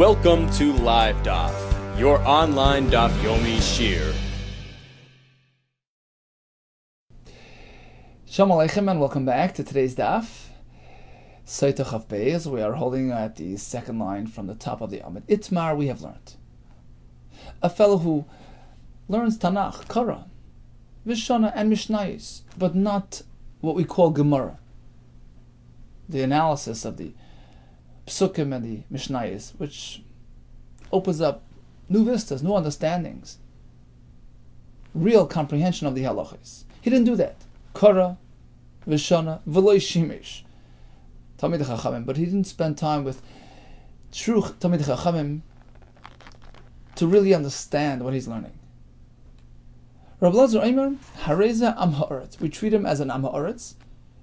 Welcome to Live Daf, your online Daf Yomi Shir. Shalom Aleichem and welcome back to today's Daf. SOTAH of Beis. We are holding at the second line from the top of the Amid. Itmar we have learned. A fellow who learns Tanakh, Kara, Vishana and Mishnayos, but not what we call Gemara. The analysis of the Psukim and the Mishnayos, which opens up new vistas, new understandings, real comprehension of the halachas. He didn't do that. Kara, Vishana, V'loi Shimish. Talmid Chachamim, but he didn't spend time with true Talmid Chachamim to really understand what he's learning. Rabbi Lazar Eimer, Hareza Am Ha'aretz. We treat him as an Am Ha'aretz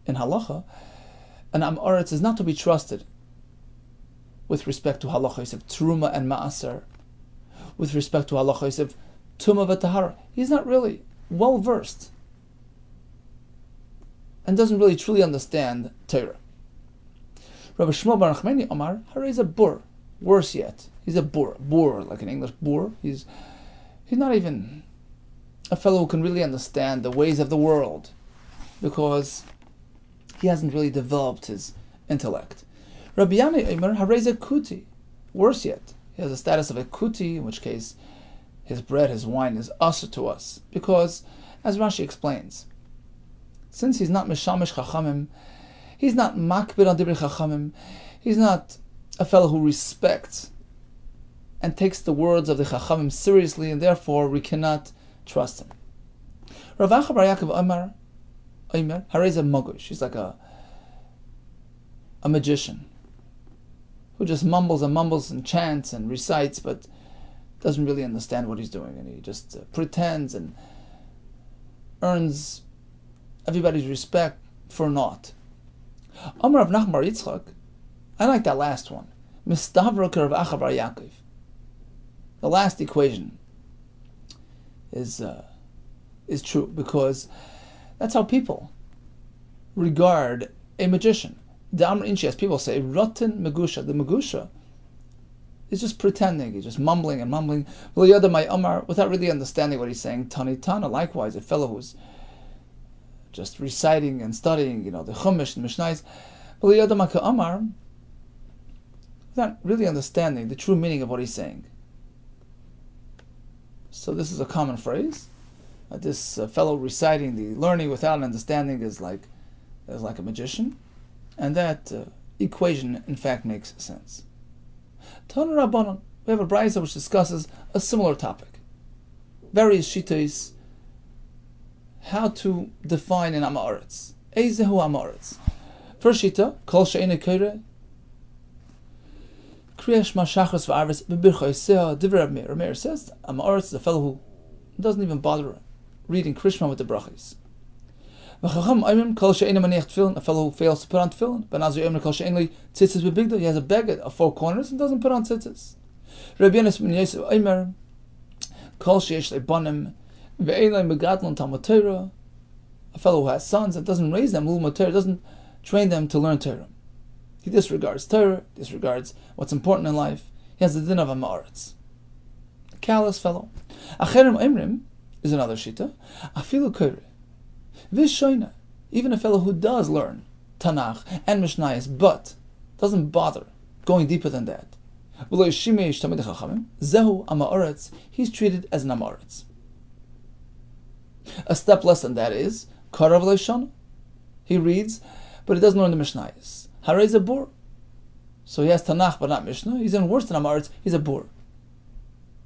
in halacha. An Am Ha'aretz is not to be trusted with respect to halachos of Truma and Ma'aser, with respect to halachos of Tumah v'Tahara. He's not really well versed and doesn't really truly understand Torah. Rabbi Shmuel Bar Nachmani Omar, Hareza Bur. Worse yet, he's a bur, like in English, bur. He's not even a fellow who can really understand the ways of the world, because he hasn't really developed his intellect. Rabbi Yami Omer Hareza Kuti. Worse yet, he has the status of a kuti, in which case his bread, his wine is usher to us, because, as Rashi explains, since he's not Mishamish Chachamim, he's not Makbid on Dibri Chachamim, he's not a fellow who respects and takes the words of the Chachamim seriously, and therefore we cannot trust him. Rav Acha Bar Yaakov Omer Hareza Magush. He's like a magician who just mumbles and chants and recites, but doesn't really understand what he's doing, and he just pretends and earns everybody's respect for naught. Amar Rav Nachman Bar Yitzchak, I like that last one. Mistavro Rav Acha Bar Yaakov. The last equation is true, because that's how people regard a magician. The Amr Inchi, as people say, rotten megusha. The megusha is just pretending. He's just mumbling and mumbling. Without really understanding what he's saying. Tani Tana, likewise, a fellow who's just reciting and studying, the Chumash and Mishnayos. Amar, without really understanding the true meaning of what he's saying. So this is a common phrase. This fellow reciting the learning without an understanding is like a magician. And that equation, in fact, makes sense. Tana Rabbanon, we have a brayso which discusses a similar topic. Various shittos, how to define an Am Ha'aretz. Eizehu Am Ha'aretz. First shita, Kol she'ene koire, Kriya Shema Shachris v'Arvis b'bircha Yisea. Divrei Rabbi Meir. Meir says Am Ha'aretz is a fellow who doesn't even bother reading Krishma with the brachos. V'chacham Oimrim Kol she'ene maniach tefillin, a fellow who fails to put on tefillin. Benazir Oimrim Kol she'ene li tzitzis b'bigdal, he has a beged of 4 corners and doesn't put on tzitzis. Rabbi Yonas ben Yosef Oimer Kol she'esh le'banim ve'ein lo megadlon talmud Torah, a fellow who has sons and doesn't raise them l'ilmud Torah, doesn't train them to learn Torah. He disregards Torah, disregards what's important in life. He has the din of Am Ha'aretz. A callous fellow. Acherim Oimrim is another shita. Afilu koire v'shoina, even a fellow who does learn Tanakh and Mishnayos, but doesn't bother going deeper than that. V'lo yishimish Talmidei Chachamim, zehu Am Ha'aretz, he's treated as an Am Ha'aretz. A step less than that is Kara v'lo shana. He reads, but he doesn't learn the Mishnayos. Hareza bur. So he has Tanakh but not Mishnah. He's even worse than Am Ha'aretz. He's a bur.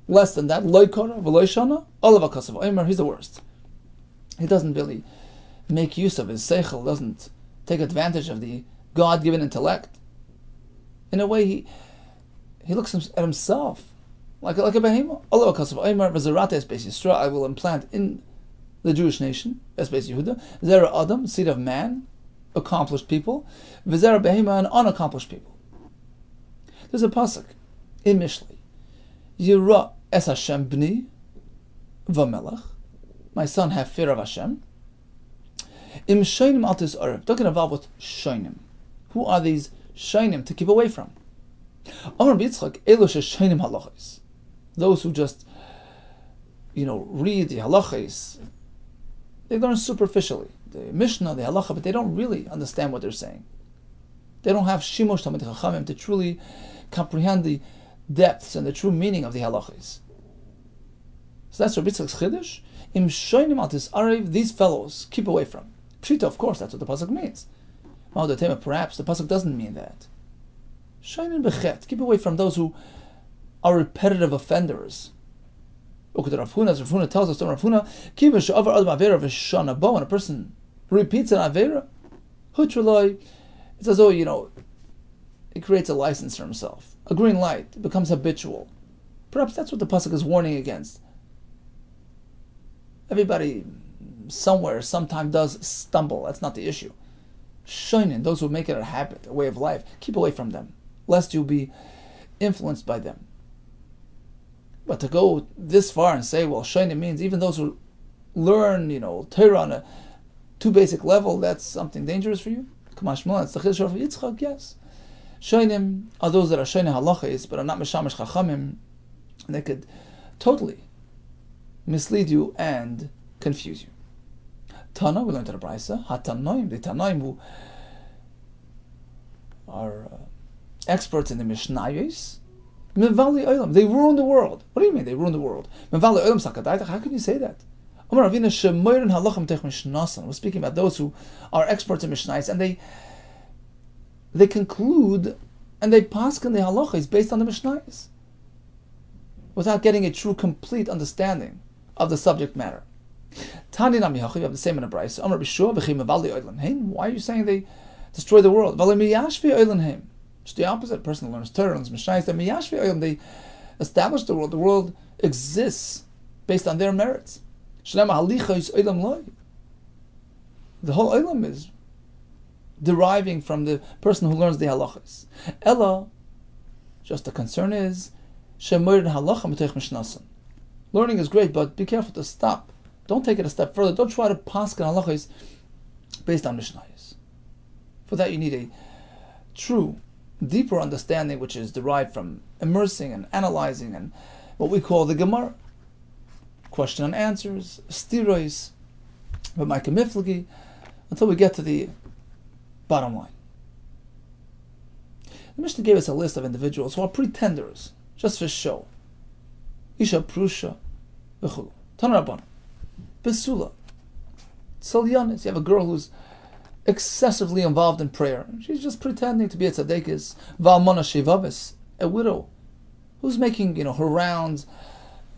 Less than that, loy Kara v'lo shana, olav ha'kasav Omer, he's the worst. He doesn't really make use of his seichel, doesn't take advantage of the God-given intellect. In a way, he looks at himself like a behemoth. Olav ha'kasav Omer v'zerate es beis Yisrael, I will implant in the Jewish nation, es beis Yehuda, zera Adam, seed of man, accomplished people, v'zera behema, and unaccomplished people. There's a pasuk in Mishlei, Yira es Hashem b'ni v'melech, my son, have fear of Hashem. Im shoinim altis arav. Don't get involved with shoinim. Who are these shoinim to keep away from? Amar Yitzchak, elu sheshainim halachos. Those who just, read the halachos, they learn superficially. The Mishnah, the halacha, but they don't really understand what they're saying. They don't have shimush tamid chachamim to truly comprehend the depths and the true meaning of the halachos. So that's Rabbi Yitzchak's chiddush. Im shoinim al tisarev, these fellows keep away from. Pshita, of course, that's what the pasuk means. Perhaps the pasuk doesn't mean that. Shoinim bechet, keep away from those who are repetitive offenders. As Rav Huna tells us, when a person repeats an avera, it's as though, it creates a license for himself. A green light, it becomes habitual. Perhaps that's what the pasuk is warning against. Everybody somewhere, sometime does stumble. That's not the issue. Shoinin, those who make it a habit, a way of life, keep away from them, lest you be influenced by them. But to go this far and say, well, shoinin means even those who learn, Torah on a too basic level, that's something dangerous for you? Kamashma, it's the chiddush of Yitzchak, yes. Shoinim are those that are shoinin halachos, but are not meshamish chachamim, and they could totally mislead you and confuse you. Tana, we learned in the Brisa, Hatanoim, the Tanoim who are experts in the Mishnayos, Mevali Olam, they ruin the world. What do you mean they ruin the world? Mevali Olam Sakadaitach, how can you say that? We're speaking about those who are experts in Mishnayos, and they conclude and they paskin the halachos based on the Mishnayos, without getting a true, complete understanding of the subject matter. Tani Nami Hachi, we have the same in a Brisa. Why are you saying they destroy the world? It's the opposite. A person who learns Torah, learns Mishnayos, they establish the world. The world exists based on their merits. The whole Olam is deriving from the person who learns the halachas. Ella, just the concern is, learning is great, but be careful to stop. Don't take it a step further. Don't try to paskin halachas based on Mishnayos. For that you need a true, deeper understanding, which is derived from immersing and analyzing and what we call the Gemara. Question and answers, stirois, b'maikamiflagi, until we get to the bottom line. The Mishnah gave us a list of individuals who are pretenders, just for show. Isha prusha, v'chulu. Tanarabban, besula, tzalyanis. You have a girl who's excessively involved in prayer. She's just pretending to be a tzaddikas. V'almana shevavis, a widow, who's making her rounds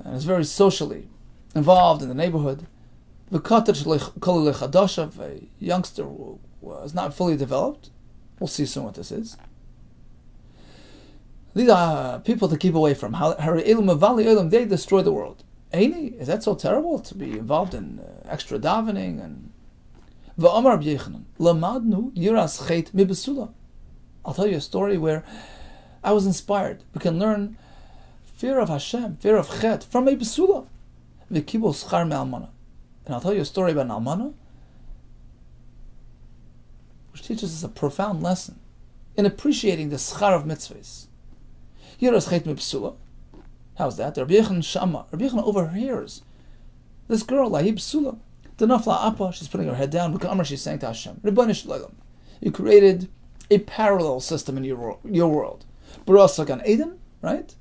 and is very socially involved in the neighborhood. A youngster who is not fully developed. We'll see soon what this is. These are people to keep away from. They destroy the world. Is that so terrible to be involved in extra davening? And I'll tell you a story where I was inspired. We can learn fear of Hashem, fear of Chet from a besula. And I'll tell you a story about an almana, which teaches us a profound lesson in appreciating the schar of mitzvahs. How's that? Rabbi Yehuda overhears this girl, Lahib Sula, she's putting her head down, she's saying to Hashem, you created a parallel system in your world. Barasa Gan Eden, right?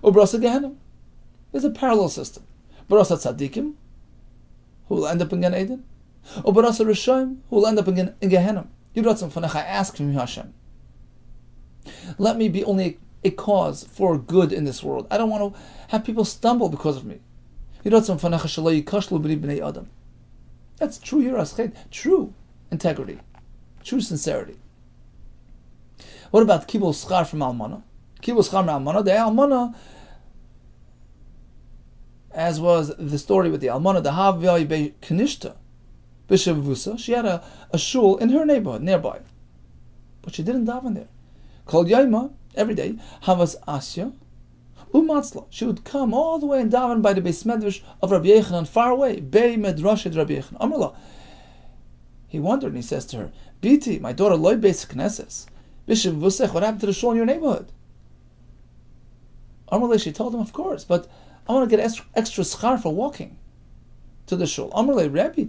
Or Barasa Gehenim. There's a parallel system. Barasa Tzadikim, who will end up in Gan Eden, or Barasa Rishoim, who will end up in Gehenim. I ask from you, Hashem, let me be only a cause for good in this world. I don't want to have people stumble because of me. That's true yiras chet, true integrity, true sincerity. What about kibul schar from almana? Kibul schar from almana, the almana, as was the story with the almana, the havai be kanishta, b'shavusa, she had a shul in her neighborhood nearby, but she didn't daven there. Kol yaima, every day, havas asya, umatzla. She would come all the way and daven by the Beis Medrash of Rabbi Yehuda, far away, Bei Medrashet Rabbi Yehuda. Amrla. He wondered and he says to her, Biti, my daughter, loy Beis Knesses, Bishop Vusech, what happened to the shul in your neighborhood? Amrle, she told him, of course, but I want to get extra schar for walking to the shul. Amrle, Rabbi,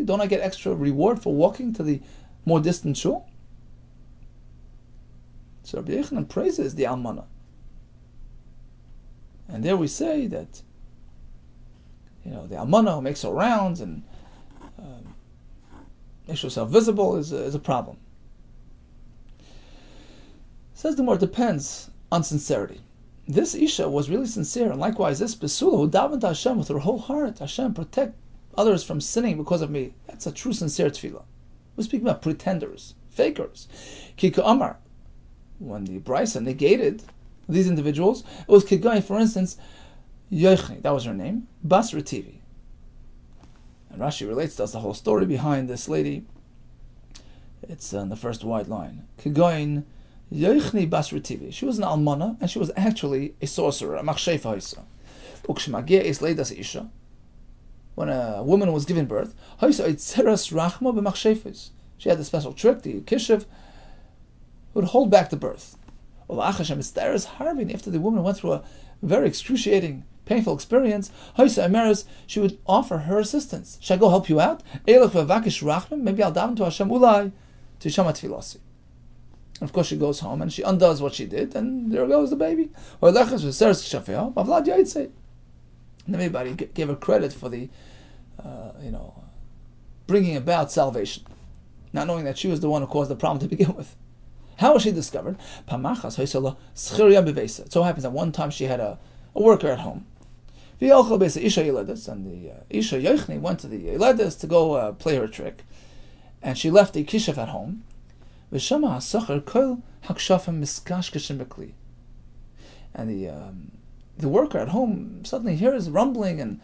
don't I get extra reward for walking to the more distant shul? So Rabbi Yehuda praises the almana. And there we say that, the almana who makes her rounds and makes herself visible is a problem. Says the more depends on sincerity. This Isha was really sincere, and likewise this Besula who davened to Hashem with her whole heart, Hashem, protect others from sinning because of me. That's a true sincere tefillah. We're speaking about pretenders, fakers. Kika Amar, when the Brisa negated these individuals, it was Kigai, for instance, Yochni, that was her name, Bas Retivi. And Rashi relates to us the whole story behind this lady. It's in the first white line. Kigoin Yochni Bas Retivi. She was an almana, and she was actually a sorcerer, a machshefa hoisa. Ukshmagia is leidas isha. When a woman was giving birth, hoisa itzeras rachma b'machshefis. She had the special trick, the kishiv, would hold back the birth. After the woman went through a very excruciating, painful experience, she would offer her assistance. Should I go help you out? Maybe I'll daven to Hashem ulai to shama tefilasi. And of course she goes home and she undoes what she did, and there goes the baby. And everybody gave her credit for the, bringing about salvation, not knowing that she was the one who caused the problem to begin with. How was she discovered? It so happens that one time she had a worker at home. And the Isha Yochni went to the Yeledis to go play her trick. And she left the Kishaf at home. And the worker at home suddenly hears rumbling and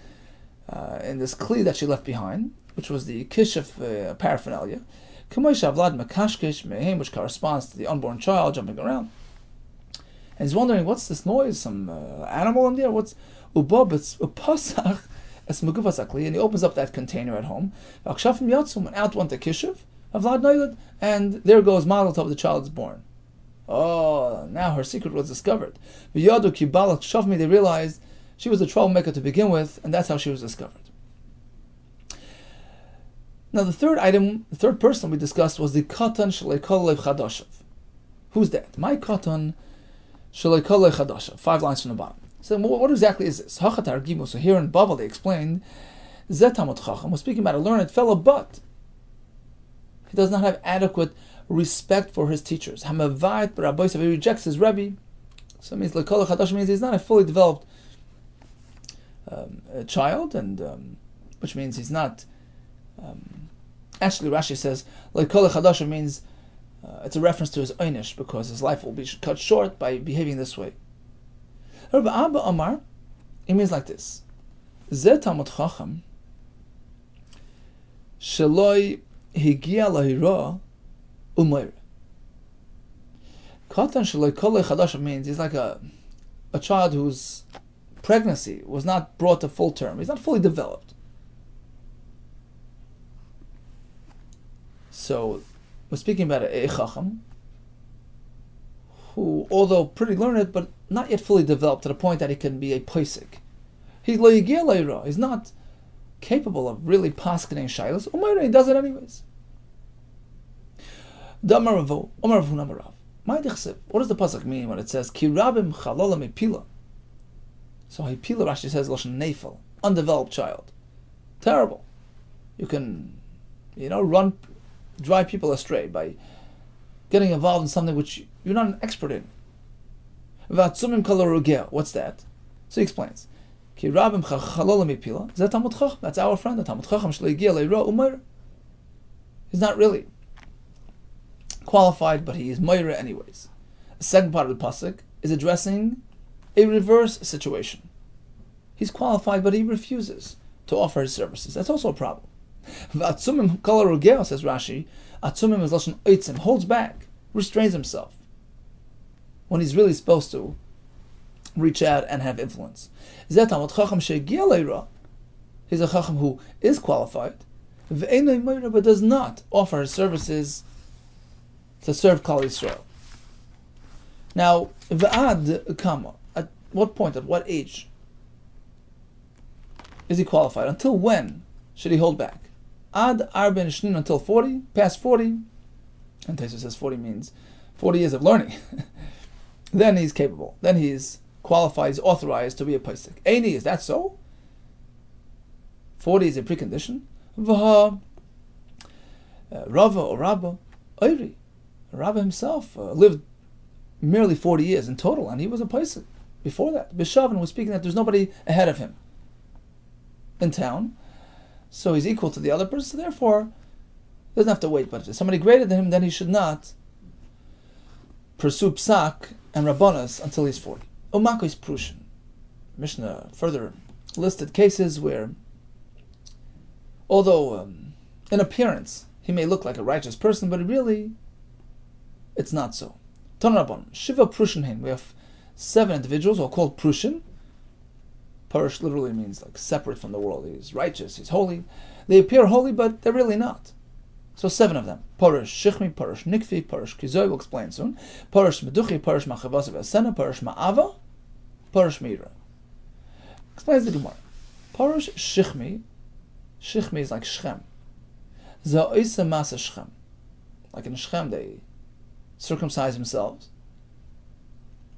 in this kli that she left behind, which was the Kishaf paraphernalia, which corresponds to the unborn child jumping around. And he's wondering, what's this noise? Some animal in there? What's ubob? It's upasach es megufasakli, and he opens up that container at home. And out went the kishiv of Vlad Noilad, and there goes Mazel Tov, the child is born. Oh, now her secret was discovered. They realized she was a troublemaker to begin with, and that's how she was discovered. Now the third person we discussed was the Katan Shalekol Chadashav. Who's that? My Katan Shalekol Chadashav. 5 lines from the bottom. So what exactly is this? Hachatar Gimu. So here in Bavel they explained, Zet Talmud Chacham was speaking about a learned fellow, but he does not have adequate respect for his teachers. Hamavait B'Rabbosav, he rejects his Rebbe. So it means Lekol Chadashav means he's not a fully developed child, and which means he's not. Actually, Rashi says Lekol Chadashav means it's a reference to his einish, because his life will be cut short by behaving this way. Rabbi Abba Amar, it means like this: Zeh Talmud Chacham Sheloi Higia Lahira Umayr. Katan Sheloi Kol Chadashav means he's like a child whose pregnancy was not brought to full term. He's not fully developed. So we're speaking about a Chacham who, although pretty learned, but not yet fully developed to the point that he can be a Poisik. He's lo yigia leira. He's not capable of really paskening shaylos. He does it anyways. What does the pasuk mean when it says ki rabim chalola mepila? So hipila, Rashi says loshen nefel, undeveloped child, terrible. You can, drive people astray by getting involved in something which you're not an expert in. What's that? So he explains. That's our friend, the Talmud Chacham. He's not really qualified, but he is Meira anyways. The second part of the pasuk is addressing a reverse situation. He's qualified, but he refuses to offer his services. That's also a problem. V'atzumim kol harogeh, says Rashi. Atzumim is lashon oitzim, holds back, restrains himself, when he's really supposed to reach out and have influence. Zeh Talmud Chacham she'egia leira. He's a Chacham who is qualified, v'einoi meira, but does not offer his services to serve Klal Yisrael. Now, v'ad kama, at what point, at what age is he qualified? Until when should he hold back? Ad arben shnin, until 40, past 40, and Taisa says 40 means 40 years of learning. Then he's capable. Then he's qualified, he's authorized to be a paisik. Eini, is that so? 40 is a precondition. V'ha Rava or Rabba, Oiri. Rabba himself lived merely 40 years in total, and he was a paisik before that. Bishavin was speaking that there's nobody ahead of him in town, so he's equal to the other person, so therefore he doesn't have to wait. But if there's somebody greater than him, then he should not pursue psak and rabbanas until he's 40. Umakos prushin. Mishnah further listed cases where, although in appearance he may look like a righteous person, but really it's not so. Tanarabban, Shiva Prushin Hein. We have 7 individuals who are called Prushin. Parush literally means like separate from the world. He's righteous, he's holy. They appear holy, but they're really not. So 7 of them. Parush Shichmi, Parush Nikfi, Parush Kizoy, we'll explain soon. Parush Meduchi, Parush Machavasa Vasena, Parush Ma'ava, Parush Meira. Explains the Gemara. Parush Shichmi, Shichmi is like Shchem. Za'oisa Masa Shchem. Like in Shchem, they circumcise themselves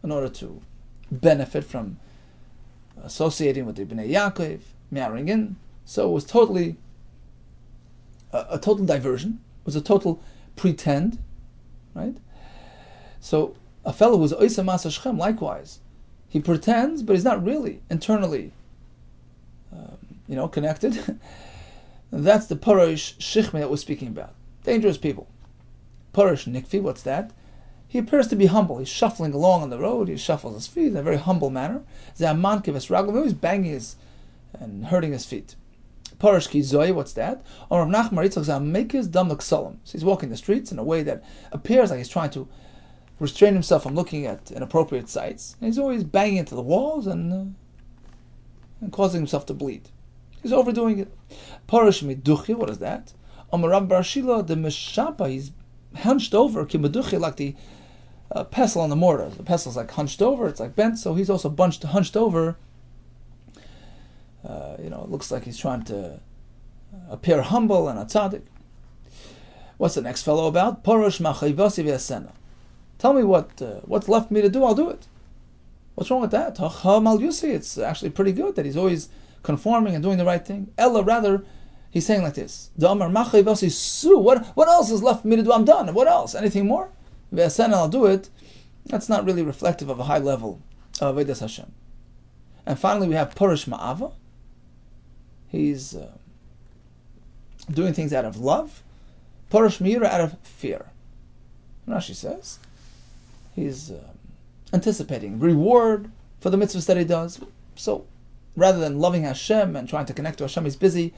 in order to benefit from associating with the Bnei Yaakov, marrying in. So it was totally a total diversion. It was a total pretend, right? So a fellow who's Oisa Masa Shchem, likewise, he pretends, but he's not really internally, connected. That's the Parush Shichmi that we're speaking about. Dangerous people. Parush Nikfi, what's that? He appears to be humble. He's shuffling along on the road. He shuffles his feet in a very humble manner. Zaman Kivis Raglav, always banging his and hurting his feet. Parush Kizoy, what's that? Or Nachmar Yitzchak Zamekis Dam L'Ksalim. So he's walking the streets in a way that appears like he's trying to restrain himself from looking at inappropriate sights. And he's always banging into the walls and causing himself to bleed. He's overdoing it. Parush Miduchi, what is that? Omarab Barshila the Meshapa, he's hunched over, Kimaduchi, like the pestle on the mortar. The pestle is like hunched over, it's like bent, so he's also hunched over. It looks like he's trying to appear humble and a tzaddik. What's the next fellow about? Parush Machayvasi V'Yasena. Tell me what's left for me to do, I'll do it. What's wrong with that? It's actually pretty good that he's always conforming and doing the right thing. Ella, rather, he's saying like this: what else is left for me to do? I'm done. What else? Anything more? V'Yasena, I'll do it. That's not really reflective of a high level of Avodas Hashem. And finally, we have Parush Ma'ava. He's doing things out of love. Parush Meira, out of fear. Rashi says he's anticipating reward for the mitzvahs that he does. So rather than loving Hashem and trying to connect to Hashem, he's busy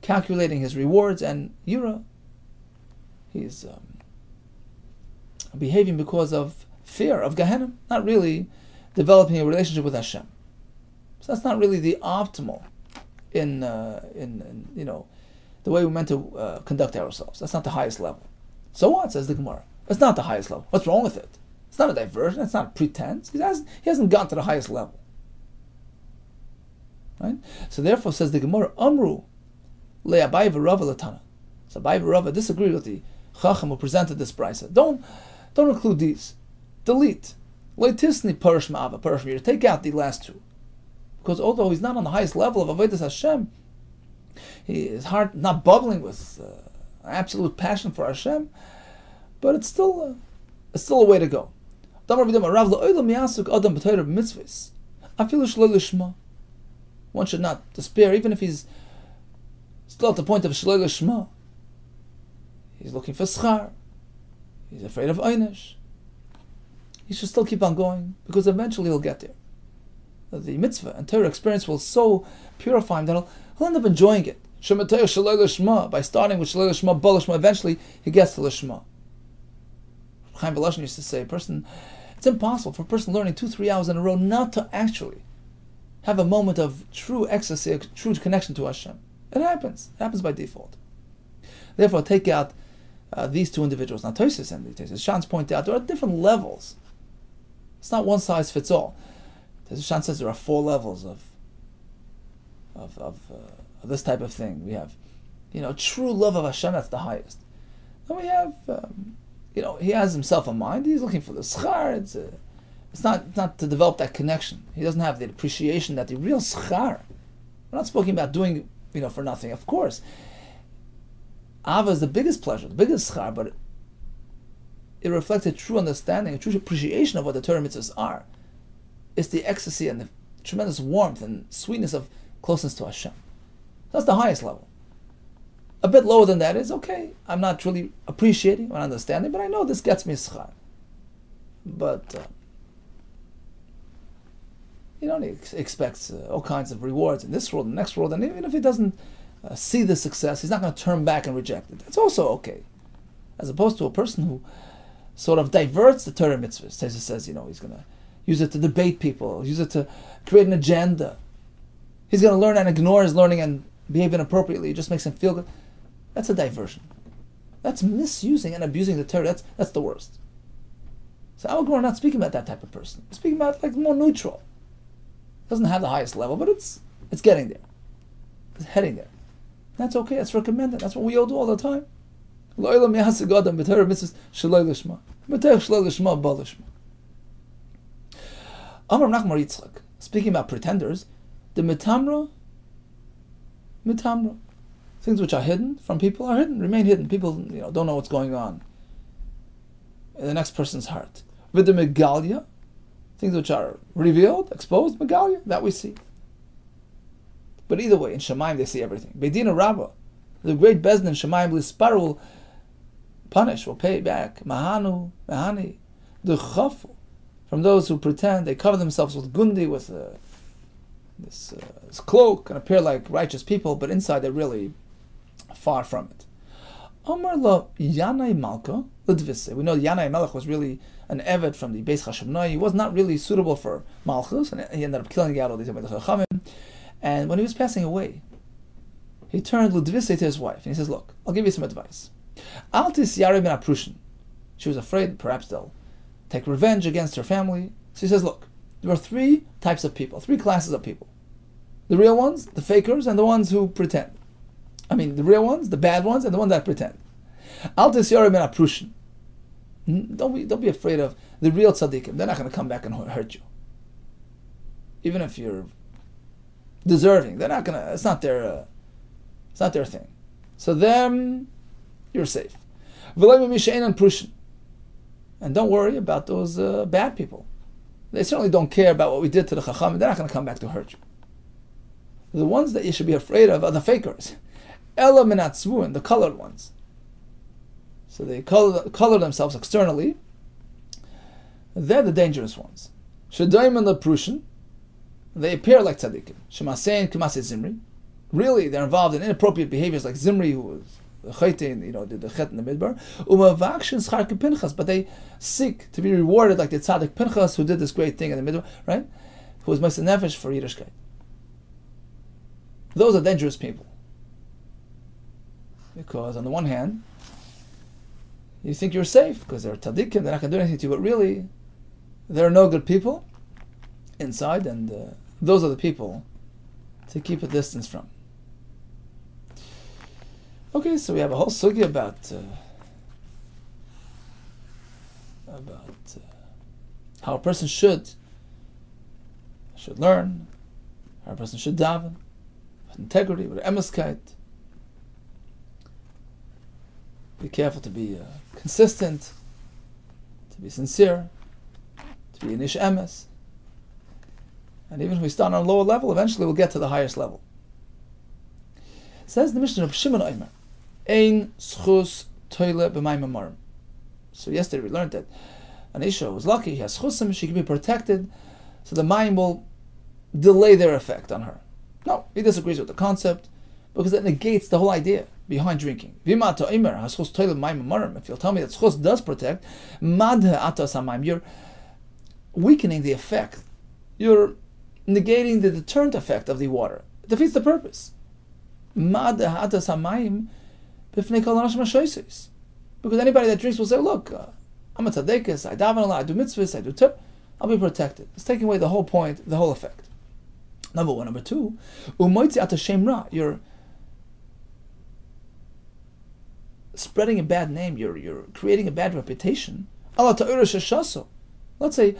calculating his rewards. And Yira, he's behaving because of fear of Gehenna, not really developing a relationship with Hashem. So that's not really the optimal in the way we're meant to conduct ourselves. That's not the highest level. So what, says the Gemara? It's not the highest level. What's wrong with it? It's not a diversion. It's not a pretense. He hasn't gone to the highest level. Right? So therefore, says the Gemara, Amru le'abai v'rava l'tana. So Abai v'rava disagree with the Chacham who presented this brisa. Don't include these. Delete. Leitisni Parush Ma'ava, Parush Meira. Take out the last 2. Because although he's not on the highest level of Avodas Hashem, his heart not bubbling with absolute passion for Hashem, but it's still a way to go. One should not despair, even if he's still at the point of Shloi Lishma. He's looking for schar. He's afraid of einish. He should still keep on going, because eventually he'll get there. The mitzvah and Torah experience will so purify him that he'll end up enjoying it. By starting with Shalei Lishma, Bo Lishma, eventually he gets to Lishma. Chaim Volozhin used to say, it's impossible for a person learning 2-3 hours in a row not to actually have a moment of true ecstasy, a true connection to Hashem. It happens. It happens by default. Therefore, take out these 2 individuals. Now, Tosfos and Tosfos Shans point out there are different levels It's not one size fits all. The Shan says there are 4 levels of this type of thing. We have, true love of Hashem, that's the highest. Then we have, he has himself in mind. He's looking for the schar. It's not to develop that connection. He doesn't have the appreciation that the real schar. We're not speaking about doing, for nothing. Of course, Ava is the biggest pleasure, the biggest schar, but it reflects a true understanding, a true appreciation of what the Torah mitzvahs are. It's the ecstasy and the tremendous warmth and sweetness of closeness to Hashem. That's the highest level. A bit lower than that is, okay, I'm not truly appreciating or understanding, but I know this gets me schar. But he expects all kinds of rewards in this world and next world, and even if he doesn't see the success, he's not going to turn back and reject it. That's also okay. As opposed to a person who sort of diverts the Torah mitzvahs. Teza says, he's going to use it to debate people, use it to create an agenda. He's going to learn and ignore his learning and behave inappropriately. It just makes him feel good. That's a diversion. That's misusing and abusing the Torah. That's the worst. So we're not speaking about that type of person. We're speaking about more neutral. Doesn't have the highest level, but it's getting there. It's heading there. That's okay. That's recommended. That's what we all do all the time. Amar Nachmar Yitzchak, speaking about pretenders, the mitamra, things which are hidden from people are hidden, remain hidden. People, don't know what's going on in the next person's heart. With the megalia, things which are revealed, exposed, megalia, that we see. But either way, in Shemaim they see everything. Beidina Rabbah, the great Bezdin in Shemaim Lispar will punish, will pay back. Mahani, the chafu, from those who pretend, they cover themselves with gundi, with this cloak, and appear like righteous people, but inside they're really far from it. Amar lo Yanai Malka Ludvise. We know Yanai Melech was really an Eved from the Beis Chashavnai. He was not really suitable for Malchus, and he ended up killing out all these Chachamim. And when he was passing away, he turned Ludvise to his wife, and he says, "Look, I'll give you some advice. Altis Yarim ben Aprushin." She was afraid perhaps they'll take revenge against her family. So he says, "Look, there are 3 types of people, 3 classes of people: the real ones, the fakers, and the ones who pretend. I mean, the real ones, the bad ones, and the ones that pretend. Altis Yarim ben Aprushin. Don't be afraid of the real tzaddikim. They're not going to come back and hurt you, even if you're deserving. They're not going to. It's not their thing. So them, you're safe. And don't worry about those bad people. They certainly don't care about what we did to the chacham. They're not going to come back to hurt you. The ones that you should be afraid of are the fakers. Ela minatzvun, the colored ones. So they color themselves externally. They're the dangerous ones. Shadayim and the Prushin, they appear like tzaddikim. Shemasein k'masei Zimri. Really, they're involved in inappropriate behaviors like Zimri, who was the chaytin, did the chet in the midbar. Umavakshin schar k'pinchas, but they seek to be rewarded like the tzaddik Pinchas, who did this great thing in the midbar, right? Who was Moshe Nefesh for Yiddishkeit. Those are dangerous people. Because on the one hand, you think you're safe because they're tzaddikim, they're not going to do anything to you, but really, they're no good people inside, and those are the people to keep a distance from. Okay, so we have a whole sugi about how a person should learn, how a person should daven, with integrity, with emeskite. Be careful to be consistent, to be sincere, to be an ish emes. And even if we start on a lower level, eventually we'll get to the highest level. Says the Mishnah of Shimon Omer, Ein schus toile b'mayim amarim. So yesterday we learned that an isha who's lucky, he has chusim, she can be protected, so the mayim will delay their effect on her. No, he disagrees with the concept, because it negates the whole idea behind drinking. If you'll tell me that schus does protect, you're weakening the effect. You're negating the deterrent effect of the water. It defeats the purpose. Because anybody that drinks will say, look, I'm a tzaddikus, I daven a lot, I do mitzvahs, I do tip. I'll be protected. It's taking away the whole point, the whole effect. Number one. Number two, umoitzi ata shem ra. You're spreading a bad name. You're creating a bad reputation. Ala ta'ura sheshaso. Let's say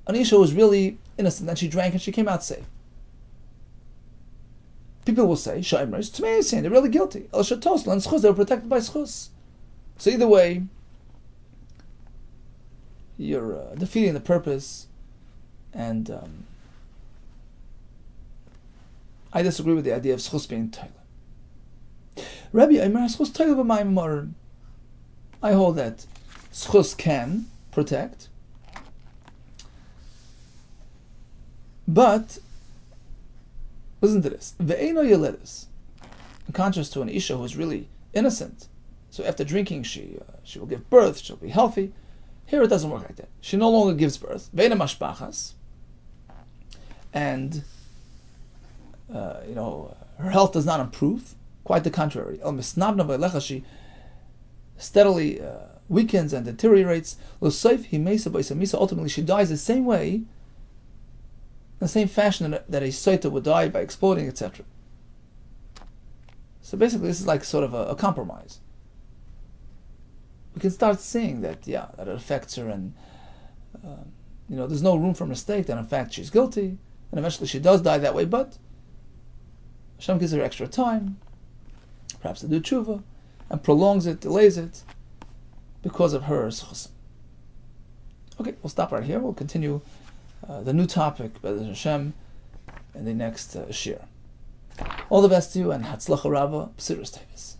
an isha was really innocent and she drank and she came out safe. People will say, Sha'imers, they're really guilty. Al shatos lan schus, they were protected by schus. So either way, you're defeating the purpose, and I disagree with the idea of schus being toilet. Rabbi Yehuda schus toilet b'mayim morim. I hold that schus can protect, but listen to this. Ve'eno yeledus. In contrast to an isha who is really innocent, so after drinking she will give birth, she'll be healthy. Here it doesn't work like that. She no longer gives birth. Ve'ena mashpachas, and her health does not improve. Quite the contrary. El misnabna ve'lecha, she steadily weakens and deteriorates. L'soif himesa b'isa, ultimately she dies the same way, in the same fashion that a SOTAH would die, by exploding, etc. So basically this is like sort of a compromise. We can start seeing that, that it affects her, and there's no room for mistake, that in fact she's guilty, and eventually she does die that way, but Hashem gives her extra time, perhaps to do tshuva, and prolongs it, delays it, because of her schus. Okay, we'll stop right here. We'll continue the new topic, B'ezras Hashem, in the next shir. All the best to you, and Hatzlacha Rabba, B'siras Tevis.